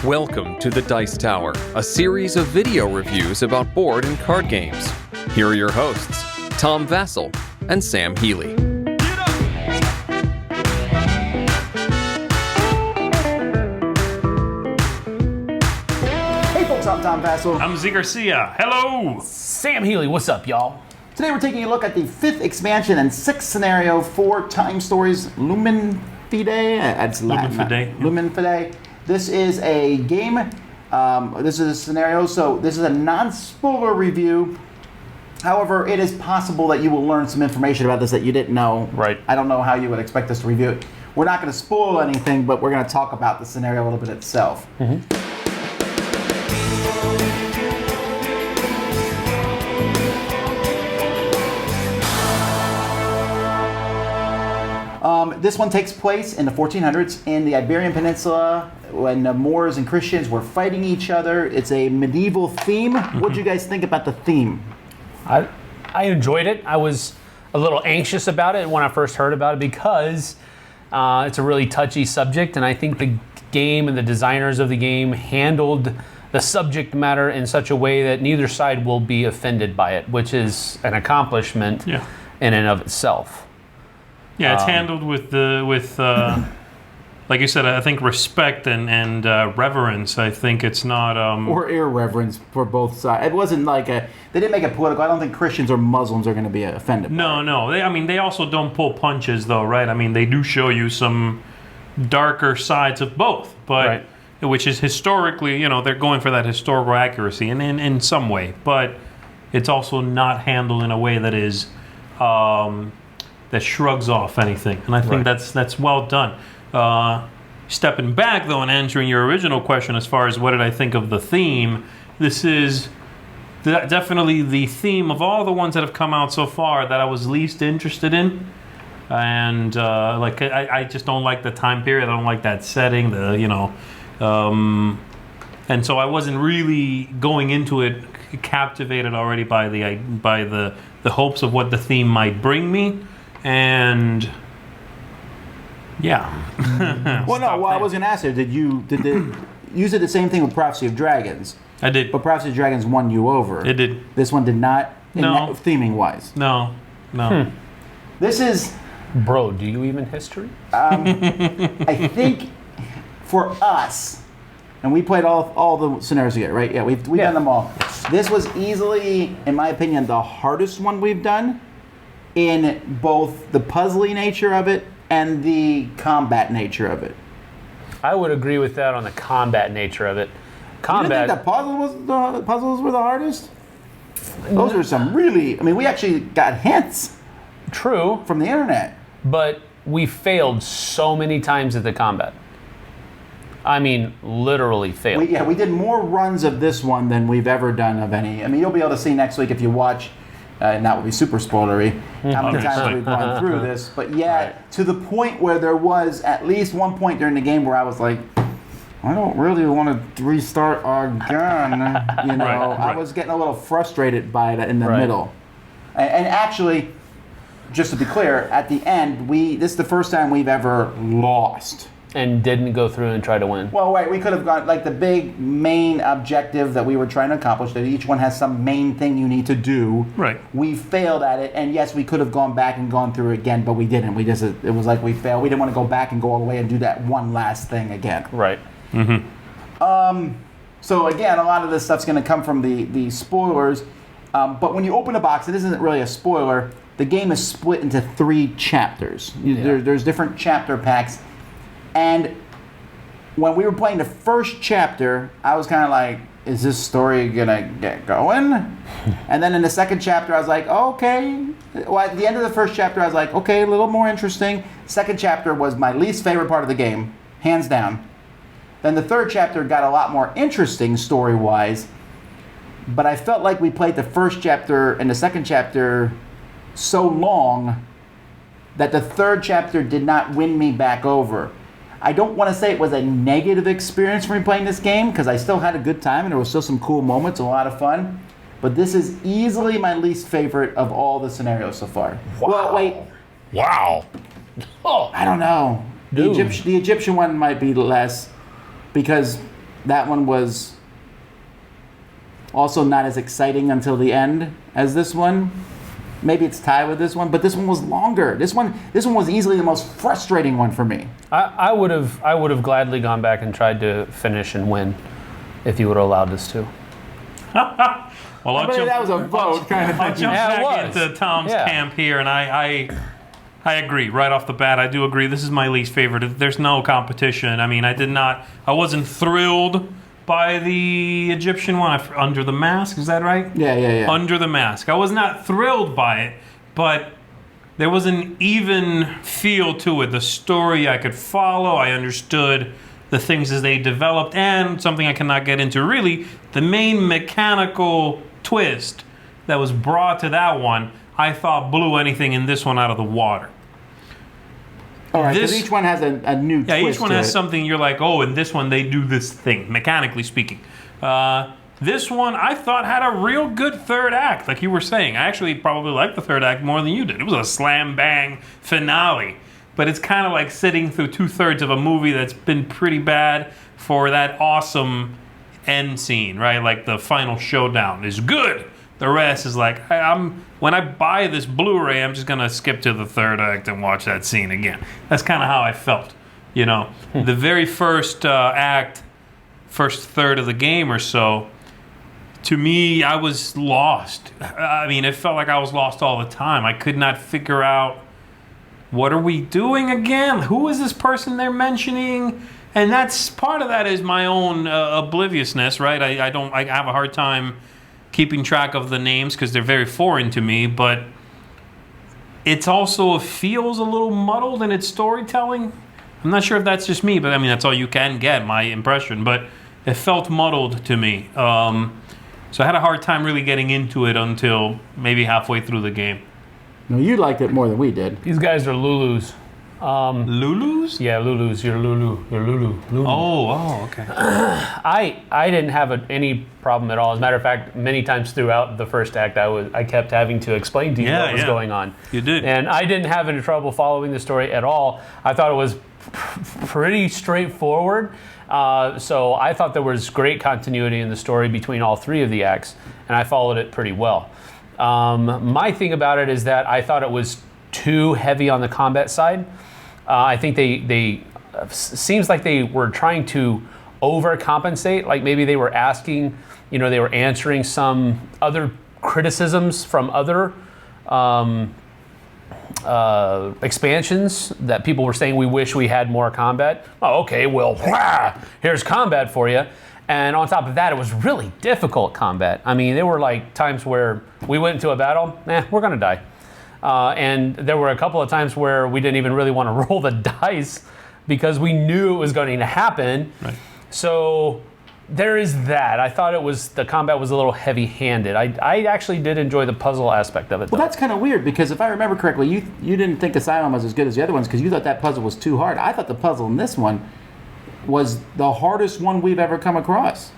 Welcome to the Dice Tower, a series of video reviews about board and card games. Here are your hosts, Tom Vasel and Sam Healey. Hey folks, I'm Tom Vasel. I'm Zee Garcia. Hello! Sam Healey, what's up, y'all? Today we're taking a look at the 5th expansion and 6th scenario for T.I.M.E Stories, Lumen Fidei. That's Latin. Lumen Fidei. Lumen Fidei. This is a game. This is a scenario, so this is a non-spoiler review. However, it is possible that you will learn some information about this that you didn't know. Right. I don't know how you would expect us to review it. We're not going to spoil anything, but we're going to talk about the scenario a little bit itself. This one takes place in the 1400s in the Iberian Peninsula when the Moors and Christians were fighting each other. It's a medieval theme. What did you guys think about the theme? I enjoyed it. I was a little anxious about it when I first heard about it because it's a really touchy subject, and I think the game and the designers of the game handled the subject matter in such a way that neither side will be offended by it, which is an accomplishment in and of itself. Yeah, it's handled with like you said, I think respect and reverence. I think it's not Or irreverence for both sides. It wasn't like they didn't make it political. I don't think Christians or Muslims are going to be offended by it. No. They also don't pull punches, though, right? I mean, they do show you some darker sides of both, but which is historically, they're going for that historical accuracy in some way, but it's also not handled in a way that is that shrugs off anything, and I think that's well done. Stepping back, though, and answering your original question as far as what did I think of the theme, this is definitely the theme of all the ones that have come out so far that I was least interested in. And I just don't like the time period. I don't like that setting. And so I wasn't really going into it captivated already by the hopes of what the theme might bring me. And I was going to ask you, did you did the same thing with Prophecy of Dragons? I did. But Prophecy of Dragons won you over. It did. This one did not, No. theming wise. No. This is, Bro, do you even history? I think, for us, and we played all the scenarios together, right? Yeah, we've done them all. This was easily, in my opinion, the hardest one we've done in both the puzzly nature of it and the combat nature of it. I would agree with that on the combat nature of it. You didn't think the puzzles were the hardest? Those are some really, we actually got hints. True. From the internet. But we failed so many times at the combat. I mean, literally failed. We did more runs of this one than we've ever done of any. You'll be able to see next week if you watch, and that will be super spoilery, how many times we've gone through this. But to the point where there was at least one point during the game where I was like, I don't really want to restart our gun. I was getting a little frustrated by it in the middle. And actually, just to be clear, at the end, this is the first time we've ever lost. And didn't go through and try to win. Well, we could have gone, like the big main objective that we were trying to accomplish, that each one has some main thing you need to do. Right. We failed at it, and yes, we could have gone back and gone through it again, but we didn't. It was like we failed. We didn't want to go back and go all the way and do that one last thing again. Right. So again, a lot of this stuff's going to come from the spoilers, but when you open a box, it isn't really a spoiler. The game is split into 3 chapters. There's different chapter packs. And when we were playing the first chapter, I was kind of like, is this story going to get going? And then in the second chapter, I was like, okay. Well, at the end of the first chapter, I was like, okay, a little more interesting. Second chapter was my least favorite part of the game, hands down. Then the third chapter got a lot more interesting story-wise. But I felt like we played the first chapter and the second chapter so long that the third chapter did not win me back over. I don't want to say it was a negative experience for me playing this game, because I still had a good time and there was still some cool moments, a lot of fun. But this is easily my least favorite of all the scenarios so far. Wow. Well, wait. Wow. I don't know. The Egyptian one might be less, because that one was also not as exciting until the end as this one. Maybe it's tied with this one, but this one was longer. This one was easily the most frustrating one for me. I would have gladly gone back and tried to finish and win if you would have allowed us to. Well, That was a vote kind of I'll thing. jump Yeah, it back was. into Tom's Yeah. camp here, and I agree right off the bat. I do agree. This is my least favorite. There's no competition. I mean, I wasn't thrilled by the Egyptian one, Under the Mask. Is that right? Yeah. Under the Mask. I was not thrilled by it, but there was an even feel to it. The story I could follow. I understood the things as they developed, and something I cannot get into really, the main mechanical twist that was brought to that one, I thought blew anything in this one out of the water. All right, because each one has a new twist. Yeah, each one to has it. something you're like, oh, in this one they do this thing, mechanically speaking. This one I thought had a real good third act, like you were saying. I actually probably liked the third act more than you did. It was a slam bang finale. But it's kind of like sitting through 2/3 of a movie that's been pretty bad for that awesome end scene, right? Like the final showdown is good. The rest is like, when I buy this Blu-ray, I'm just gonna skip to the third act and watch that scene again. That's kind of how I felt, you know. The very first act, first third of the game or so, to me, I was lost. I mean, it felt like I was lost all the time. I could not figure out, what are we doing again? Who is this person they're mentioning? And that's part of that is my own obliviousness, right? I have a hard time keeping track of the names because they're very foreign to me, but it also feels a little muddled in its storytelling. I'm not sure if that's just me, but I mean, that's all you can get, my impression, but it felt muddled to me. So I had a hard time really getting into it until maybe halfway through the game. No, you liked it more than we did. These guys are Lulus. Lulus? Yeah, Lulus. You're Lulu. You're Lulu. Lulu. Oh, okay. I didn't have any problem at all. As a matter of fact, many times throughout the first act, I kept having to explain to you what was going on. You did. And I didn't have any trouble following the story at all. I thought it was pretty straightforward. So I thought there was great continuity in the story between all three of the acts, and I followed it pretty well. My thing about it is that I thought it was too heavy on the combat side. I think they seems like they were trying to overcompensate. Like maybe they were asking, they were answering some other criticisms from other expansions that people were saying we wish we had more combat. Oh, okay, well, here's combat for you. And on top of that, it was really difficult combat. I mean, there were like times where we went into a battle, we're gonna die. And there were a couple of times where we didn't even really want to roll the dice because we knew it was going to happen. Right. So there is that. I thought the combat was a little heavy-handed. I actually did enjoy the puzzle aspect of it, though. Well, that's kind of weird because if I remember correctly, you didn't think Asylum was as good as the other ones because you thought that puzzle was too hard. I thought the puzzle in this one was the hardest one we've ever come across.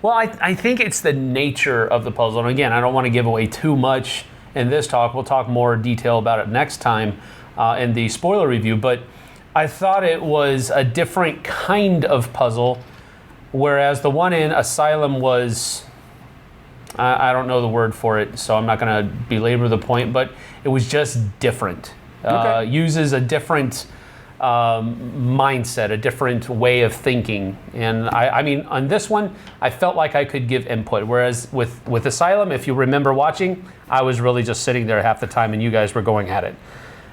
Well, I think it's the nature of the puzzle. And again, I don't want to give away too much in this talk. We'll talk more detail about it next time in the spoiler review. But I thought it was a different kind of puzzle, whereas the one in Asylum was, I don't know the word for it, so I'm not going to belabor the point, but it was just different. Okay. Uses a different mindset, a different way of thinking. And I mean, on this one, I felt like I could give input. Whereas with Asylum, if you remember watching, I was really just sitting there half the time and you guys were going at it.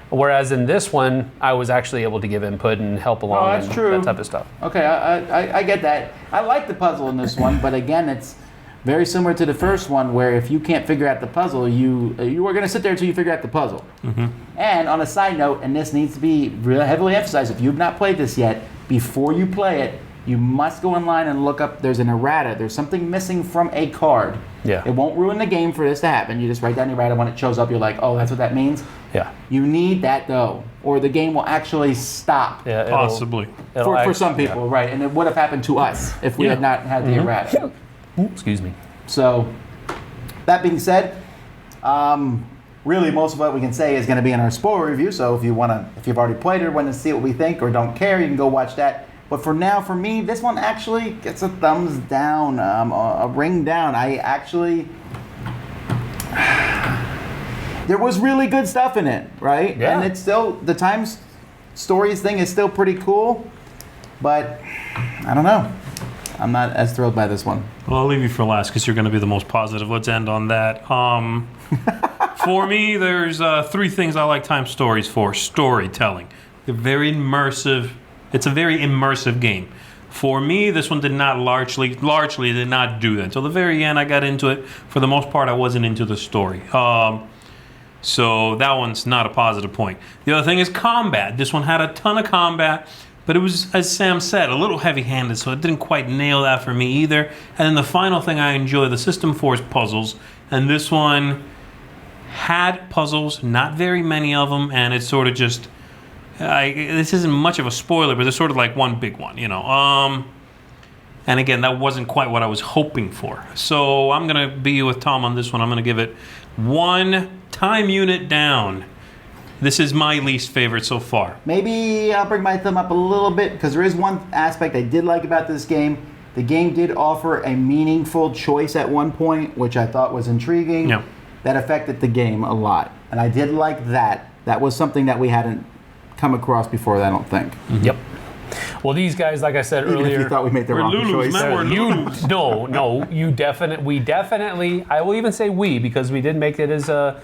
Whereas in this one, I was actually able to give input and help along that's and true. that type of stuff. Okay, I get that. I like the puzzle in this one, but again, it's very similar to the first one where if you can't figure out the puzzle, you are going to sit there until you figure out the puzzle. Mm-hmm. And on a side note, and this needs to be really heavily emphasized, if you've not played this yet, before you play it, you must go online and look up, there's an errata. There's something missing from a card. Yeah. It won't ruin the game for this to happen. You just write down the errata. When it shows up, you're like, oh, that's what that means? Yeah. You need that, though, or the game will actually stop. Yeah, Possibly. For some people, right. And it would have happened to us if we had not had the errata. Excuse me. So, that being said, really most of what we can say is going to be in our spoiler review. So if you've already played it or want to see what we think or don't care, you can go watch that But for now, for me, this one actually gets a thumbs down, a ring down. I actually... There was really good stuff in it, right? Yeah. And it's still, the T.I.M.E Stories thing is still pretty cool, but I don't know. I'm not as thrilled by this one. Well, I'll leave you for last because you're going to be the most positive. Let's end on that. For me, there's 3 things I like T.I.M E Stories for. Storytelling. They're very immersive. It's a very immersive game. For me, this one did not largely did not do that. Until the very end, I got into it. For the most part, I wasn't into the story. So that one's not a positive point. The other thing is combat. This one had a ton of combat, but it was, as Sam said, a little heavy-handed, so it didn't quite nail that for me either. And then the final thing I enjoy, the system 4 is puzzles, and this one had puzzles, not very many of them, and it's sort of just, this isn't much of a spoiler, but it's sort of like one big one, you know. And again, that wasn't quite what I was hoping for. So I'm going to be with Tom on this one. I'm going to give it 1 time unit down. This is my least favorite so far. Maybe I'll bring my thumb up a little bit, because there is one aspect I did like about this game. The game did offer a meaningful choice at one point, which I thought was intriguing. Yeah. That affected the game a lot. And I did like that. That was something that we hadn't come across before, I don't think. Mm-hmm. Yep. Well, these guys, like I said Even earlier, if you thought we made the We're wrong Lulus, choice. man. We're Lulus. we definitely, I will even say we, because we did make it as a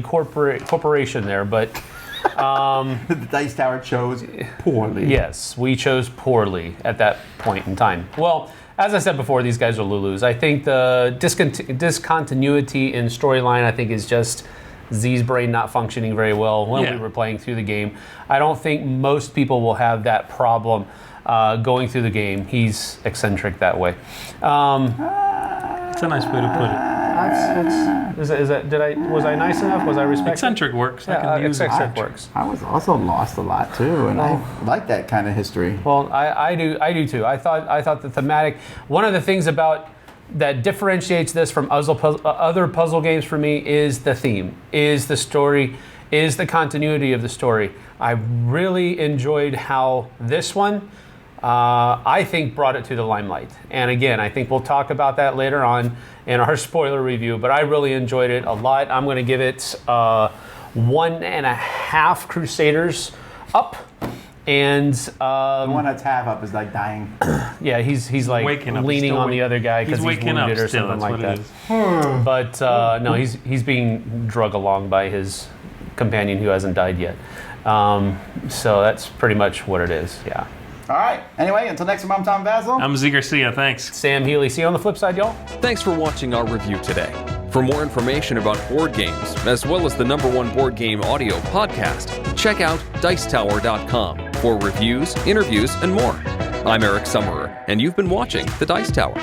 corporation there, but The Dice Tower chose poorly. yes, we chose poorly at that point in time. Well, as I said before, these guys are Lulus. I think the discontinuity in storyline, I think, is just Zee's brain not functioning very well when we were playing through the game. I don't think most people will have that problem going through the game. He's eccentric that way. That's a nice way to put it. Was I nice enough? Was I respectful? Eccentric works. I Yeah, can use eccentric it. works. I was also lost a lot too, and I like that kind of history. Well, I do too. I thought the thematic, one of the things about that differentiates this from other puzzle games for me is the theme, is the story, is the continuity of the story. I really enjoyed how this one, I think, brought it to the limelight. And again, I think we'll talk about that later on in our spoiler review, but I really enjoyed it a lot. I'm going to give it 1.5 Crusaders up. And The one that's half up is like dying. yeah, he's like waking up. leaning on the other guy because he's waking up wounded or still. something That's like what that. it is. But no, he's being drug along by his companion who hasn't died yet. So that's pretty much what it is. Yeah. All right. Anyway, until next time, I'm Tom Vasel. I'm Zee Garcia. Thanks. Sam Healey. See you on the flip side, y'all. Thanks for watching our review today. For more information about board games, as well as the #1 board game audio podcast, check out Dicetower.com for reviews, interviews, and more. I'm Eric Summerer, and you've been watching The Dice Tower.